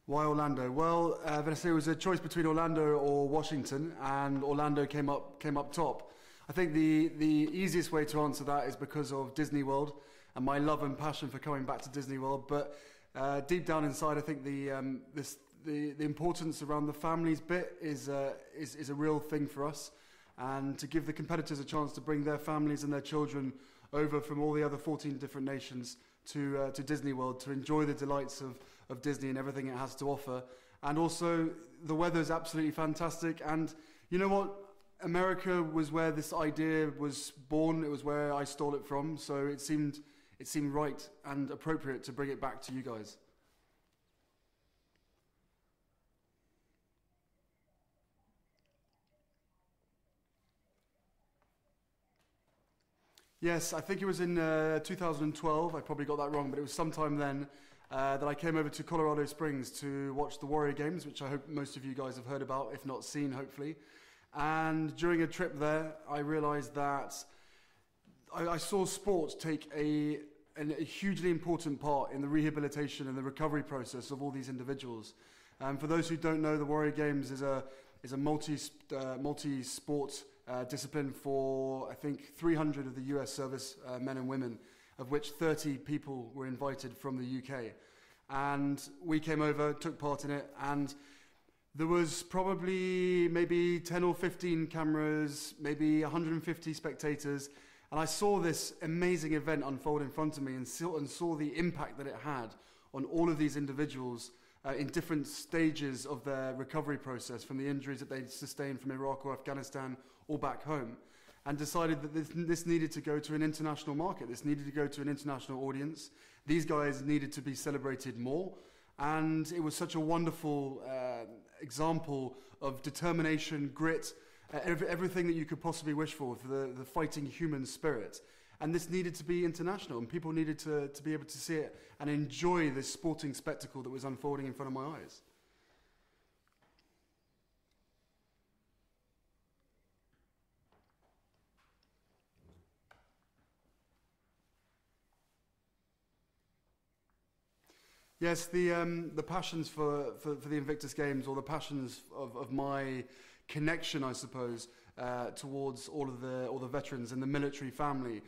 Why Orlando? Well, Vanessa, it was a choice between Orlando or Washington, and Orlando came up top. I think the easiest way to answer that is because of Disney World and my love and passion for coming back to Disney World. But deep down inside, I think the importance around the families bit is a real thing for us, and to give the competitors a chance to bring their families and their children over from all the other 14 different nations to Disney World to enjoy the delights of Disney and everything it has to offer. And also, the weather's absolutely fantastic. And you know what? America was where this idea was born. It was where I stole it from. So it seemed right and appropriate to bring it back to you guys. Yes, I think it was in 2012. I probably got that wrong, but it was sometime then that I came over to Colorado Springs to watch the Warrior Games, which I hope most of you guys have heard about, if not seen, hopefully. And during a trip there, I realized that I saw sports take a hugely important part in the rehabilitation and the recovery process of all these individuals. For those who don't know, the Warrior Games is a multi-sport discipline for, I think, 300 of the US service men and women, of which 30 people were invited from the UK. And we came over, took part in it, and there was probably maybe 10 or 15 cameras, maybe 150 spectators, and I saw this amazing event unfold in front of me and saw the impact that it had on all of these individuals in different stages of their recovery process from the injuries that they'd sustained from Iraq or Afghanistan or back home, and decided that this needed to go to an international market. This needed to go to an international audience. These guys needed to be celebrated more. And it was such a wonderful example of determination, grit, everything that you could possibly wish for the fighting human spirit. And this needed to be international, and people needed to be able to see it and enjoy this sporting spectacle that was unfolding in front of my eyes. Yes, the passions for the Invictus Games, or the passions of my connection, I suppose, towards all the veterans and the military family,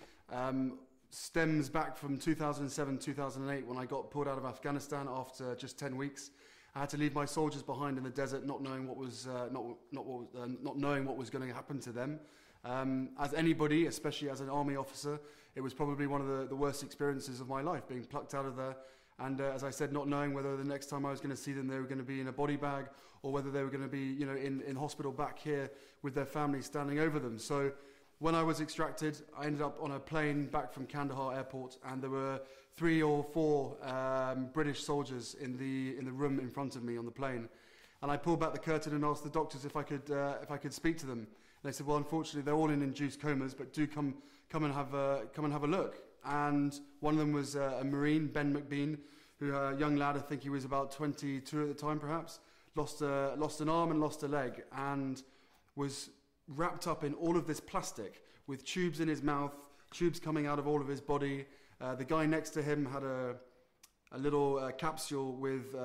stems back from 2007, 2008, when I got pulled out of Afghanistan after just 10 weeks. I had to leave my soldiers behind in the desert, not knowing what was not knowing what was going to happen to them. As anybody, especially as an army officer, it was probably one of the worst experiences of my life, being plucked out of there. And as I said, not knowing whether the next time I was going to see them, they were going to be in a body bag, or whether they were going to be, in hospital back here with their families standing over them. So when I was extracted, I ended up on a plane back from Kandahar airport, and there were 3 or 4 British soldiers in the room in front of me on the plane. And I pulled back the curtain and asked the doctors if I could speak to them. And they said, well, unfortunately, they're all in induced comas, but do come and have a look. And one of them was a Marine, Ben McBean, who a young lad, I think he was about 22 at the time, perhaps, lost an arm and lost a leg, and was wrapped up in all of this plastic with tubes in his mouth, tubes coming out of all of his body. The guy next to him had a little capsule with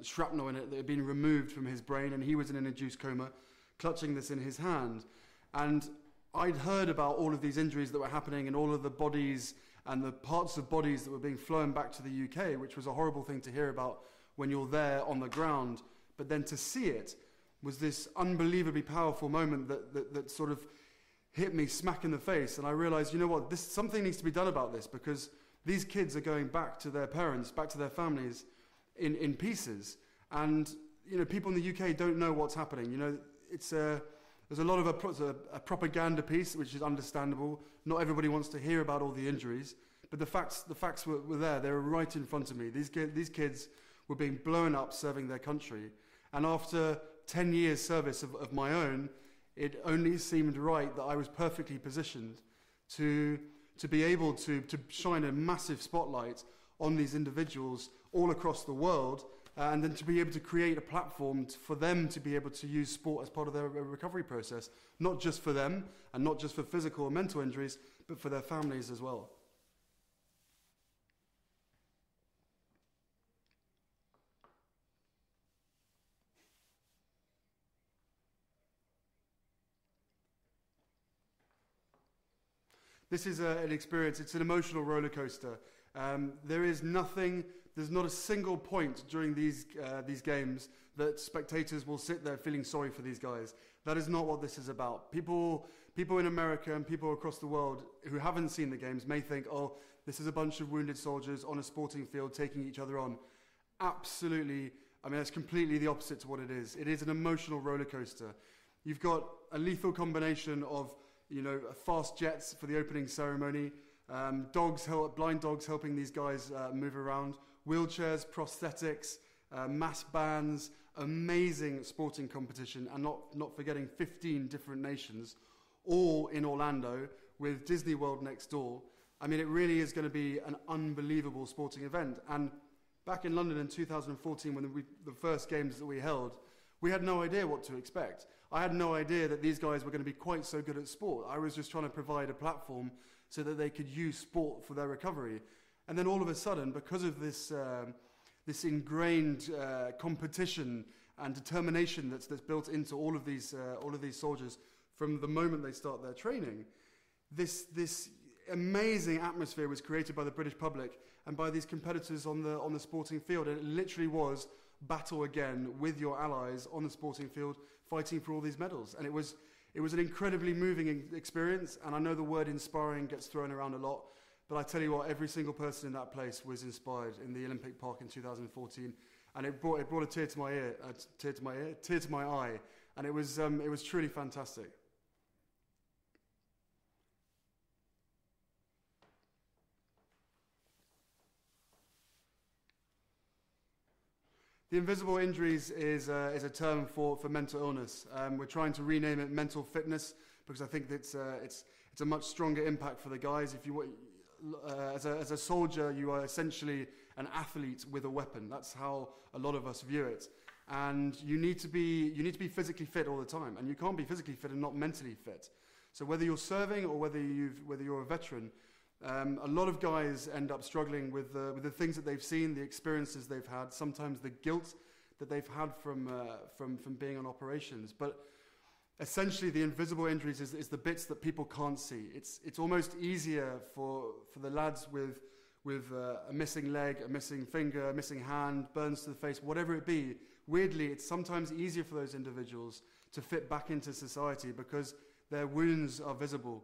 shrapnel in it that had been removed from his brain, and he was in an induced coma, clutching this in his hand. And I'd heard about all of these injuries that were happening and all of the bodies and the parts of bodies that were being flown back to the UK, which was a horrible thing to hear about when you're there on the ground. But then to see it was this unbelievably powerful moment that sort of hit me smack in the face. And I realized, you know what, something needs to be done about this, because these kids are going back to their parents, back to their families in pieces. And, people in the UK don't know what's happening. There's a lot of a propaganda piece, which is understandable. Not everybody wants to hear about all the injuries, but the facts were there. They were right in front of me. These kids were being blown up serving their country. And after 10 years service of my own, it only seemed right that I was perfectly positioned to be able to shine a massive spotlight on these individuals all across the world, and then to be able to create a platform for them to be able to use sport as part of their recovery process, not just for them and not just for physical or mental injuries, but for their families as well. This is an experience. It's an emotional roller coaster. There's not a single point during these games that spectators will sit there feeling sorry for these guys. That is not what this is about. People in America and people across the world who haven't seen the games may think, oh, this is a bunch of wounded soldiers on a sporting field taking each other on. Absolutely. I mean, it's completely the opposite to what it is. It is an emotional roller coaster. You've got a lethal combination of, fast jets for the opening ceremony, blind dogs helping these guys move around, wheelchairs, prosthetics, mass bands, amazing sporting competition, and not forgetting 15 different nations, all in Orlando with Disney World next door. I mean, it really is going to be an unbelievable sporting event. And back in London in 2014, when the first games that we held, we had no idea what to expect. I had no idea that these guys were going to be quite so good at sport. I was just trying to provide a platform so that they could use sport for their recovery. And then all of a sudden, because of this ingrained competition and determination that's built into all of these soldiers from the moment they start their training, this amazing atmosphere was created by the British public and by these competitors on the sporting field. And it literally was battle again with your allies on the sporting field, fighting for all these medals. And it was an incredibly moving experience. And I know the word inspiring gets thrown around a lot, but I tell you what, every single person in that place was inspired in the Olympic Park in 2014, and it brought a tear to my eye, and it was truly fantastic. The invisible injuries is a term for mental illness. We're trying to rename it mental fitness because I think it's a much stronger impact for the guys. If you as a soldier, you are essentially an athlete with a weapon. That's how a lot of us view it. And you need to be physically fit all the time, and you can't be physically fit and not mentally fit. So whether you're serving or whether you're a veteran, a lot of guys end up struggling with the things that they've seen, the experiences they've had, sometimes the guilt that they've had from being on operations. But essentially, the invisible injuries is the bits that people can't see. It's almost easier for the lads with a missing leg, a missing finger, a missing hand, burns to the face, whatever it be. Weirdly, it's sometimes easier for those individuals to fit back into society because their wounds are visible.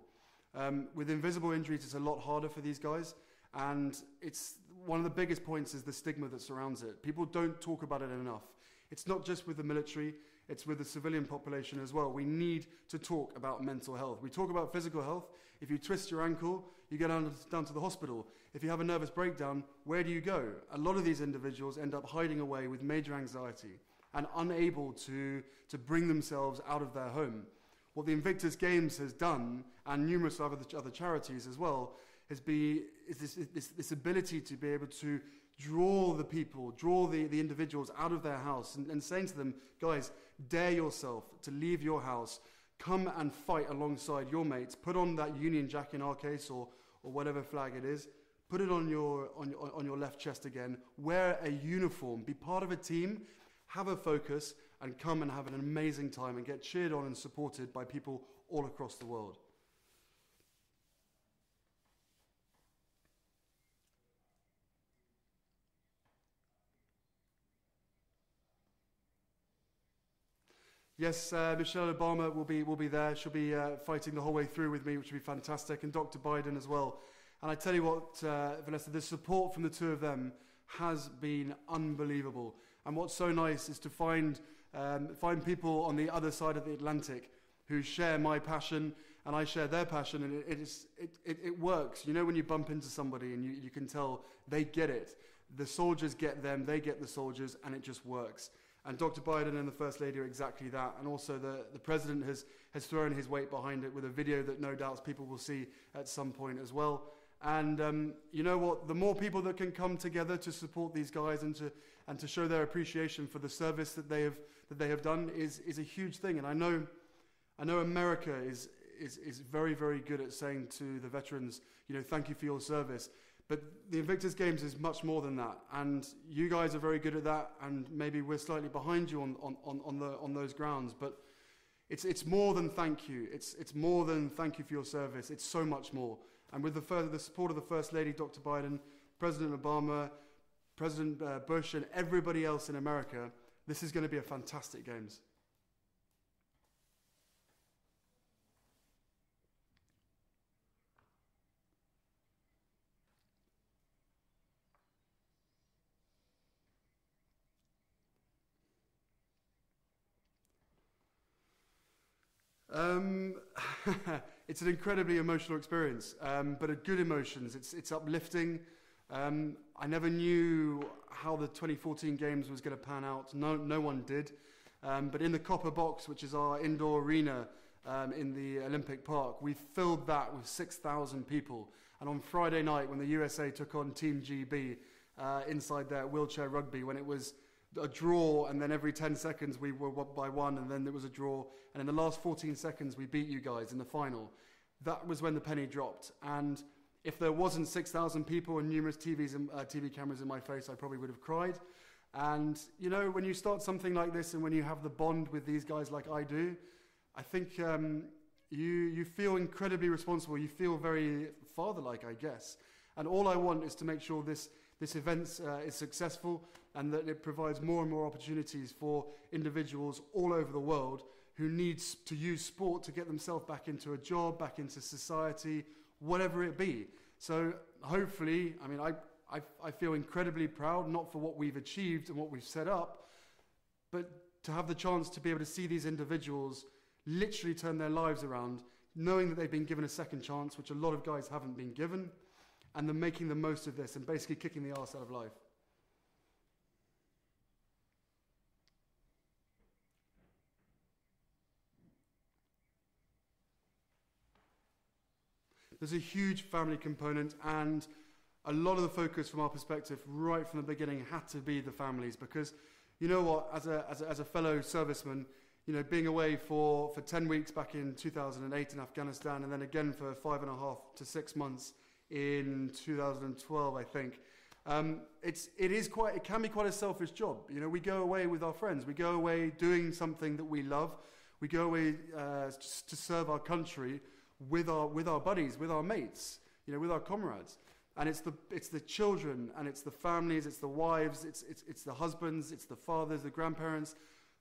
With invisible injuries, it's a lot harder for these guys, and it's one of the biggest points is the stigma that surrounds it. People don't talk about it enough. It's not just with the military, it's with the civilian population as well. We need to talk about mental health. We talk about physical health. If you twist your ankle, you go down to the hospital. If you have a nervous breakdown, where do you go? A lot of these individuals end up hiding away with major anxiety and unable to bring themselves out of their home. What the Invictus Games has done, and numerous other charities as well, is this ability to be able to draw the individuals out of their house and saying to them, guys, dare yourself to leave your house, come and fight alongside your mates, put on that Union Jack in our case, or whatever flag it is, put it on your left chest again, wear a uniform, be part of a team, have a focus, and come and have an amazing time and get cheered on and supported by people all across the world. Yes, Michelle Obama will be there. She'll be fighting the whole way through with me, which will be fantastic, and Dr. Biden as well. And I tell you what, Vanessa, the support from the two of them has been unbelievable. And what's so nice is to find people on the other side of the Atlantic who share my passion and I share their passion, and it works. You know, when you bump into somebody and you can tell they get it. The soldiers get them, they get the soldiers, and it just works. And Dr. Biden and the First Lady are exactly that. And also the President has thrown his weight behind it with a video that no doubt people will see at some point as well. And you know what? The more people that can come together to support these guys and to show their appreciation for the service that they have done is a huge thing. And I know America is very, very good at saying to the veterans, you know, thank you for your service. But the Invictus Games is much more than that, and you guys are very good at that, and maybe we're slightly behind you on those grounds. But it's more than thank you. It's more than thank you for your service. It's so much more. And with the support of the First Lady, Dr. Biden, President Obama, President Bush, and everybody else in America, this is going to be a fantastic Games. It's an incredibly emotional experience, but a good emotions. It's uplifting. I never knew how the 2014 Games was going to pan out. No one did. But in the Copper Box, which is our indoor arena in the Olympic Park, we filled that with 6,000 people. And on Friday night, when the USA took on Team GB inside their wheelchair rugby, when it was a draw, and then every 10 seconds we were up by one, and then there was a draw, and in the last 14 seconds we beat you guys in the final. That was when the penny dropped. And if there wasn't 6,000 people and numerous TV cameras in my face, I probably would have cried. And you know, when you start something like this, and when you have the bond with these guys like I do, I think you feel incredibly responsible. You feel very father-like, I guess. And all I want is to make sure this event is successful, and that it provides more and more opportunities for individuals all over the world who need to use sport to get themselves back into a job, back into society, whatever it be. So hopefully, I mean, I feel incredibly proud, not for what we've achieved and what we've set up, but to have the chance to be able to see these individuals literally turn their lives around, knowing that they've been given a second chance, which a lot of guys haven't been given, and then making the most of this and basically kicking the arse out of life. There's a huge family component, and a lot of the focus from our perspective right from the beginning had to be the families, because you know what, as a fellow serviceman, you know, being away for 10 weeks back in 2008 in Afghanistan, and then again for 5.5 to 6 months in 2012, I think. It can be quite a selfish job. You know, we go away with our friends. We go away doing something that we love. We go away just to serve our country with our buddies, with our mates, you know, with our comrades. And it's the children, and it's the families, it's the wives, it's the husbands, it's the fathers, the grandparents.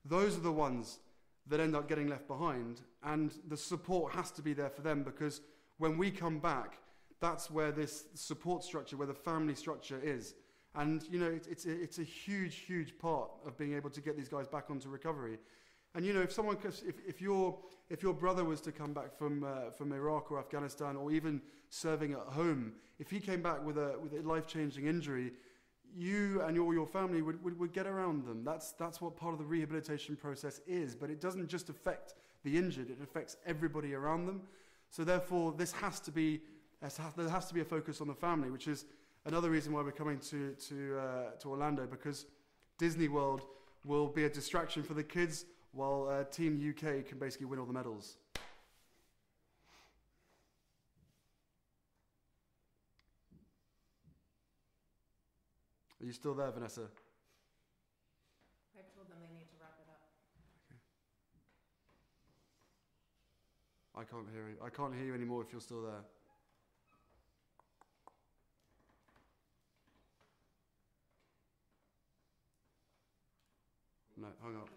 Those are the ones that end up getting left behind. And the support has to be there for them, because when we come back, that's where this support structure, where the family structure is. And, you know, it's a huge, huge part of being able to get these guys back onto recovery. And, you know, if your brother was to come back from Iraq or Afghanistan, or even serving at home, if he came back with a life-changing injury, you and all your family would get around them. That's what part of the rehabilitation process is. But it doesn't just affect the injured, it affects everybody around them. So therefore, there has to be a focus on the family, which is another reason why we're coming to Orlando, because Disney World will be a distraction for the kids, while Team UK can basically win all the medals. Are you still there, Vanessa? I've told them they need to wrap it up. Okay. I can't hear you. I can't hear you anymore if you're still there. No, hang up.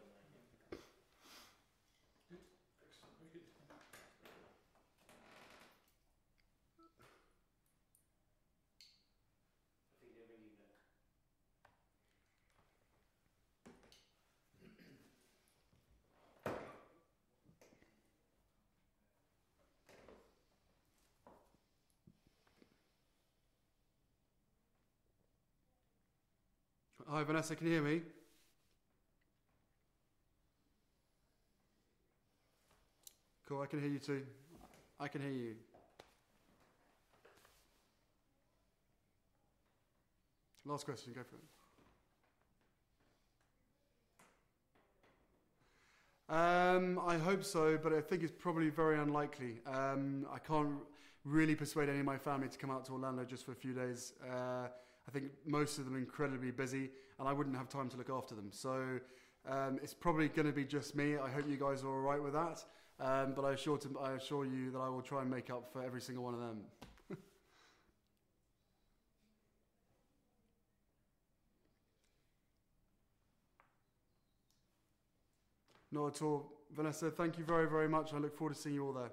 Hi, Vanessa, can you hear me? Cool, I can hear you too. I can hear you. Last question, go for it. I hope so, but I think it's probably very unlikely. I can't really persuade any of my family to come out to Orlando just for a few days. I think most of them are incredibly busy, and I wouldn't have time to look after them. So it's probably going to be just me. I hope you guys are all right with that. But I assure you that I will try and make up for every single one of them. Not at all. Vanessa, thank you very, very much. I look forward to seeing you all there.